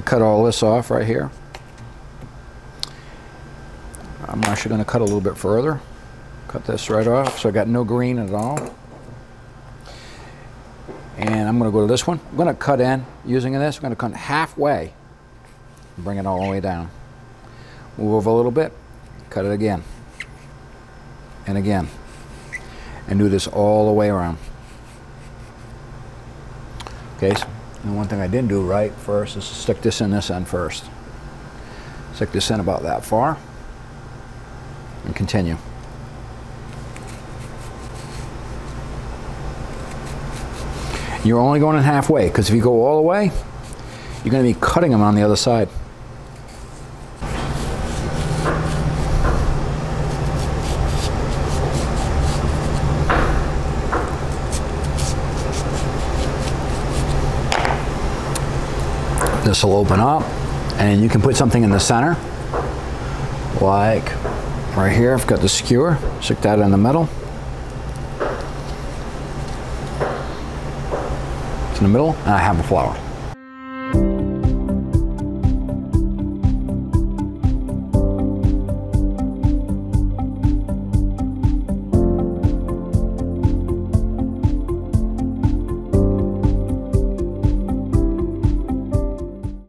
cut all this off right here. I'm actually going to cut a little bit further. Cut this right off, so I got no green at all. And I'm going to go to this one. I'm going to cut in using this. I'm going to cut halfway and bring it all the way down. Move over a little bit, cut it again and again, and do this all the way around. Okay, so and one thing I didn't do right first is stick this in this end first. Stick this in about that far and continue. You're only going in halfway, because if you go all the way, you're going to be cutting them on the other side. This will open up, and you can put something in the center, like right here. I've got the skewer. Stick that in the middle. In the middle, and I have a flower.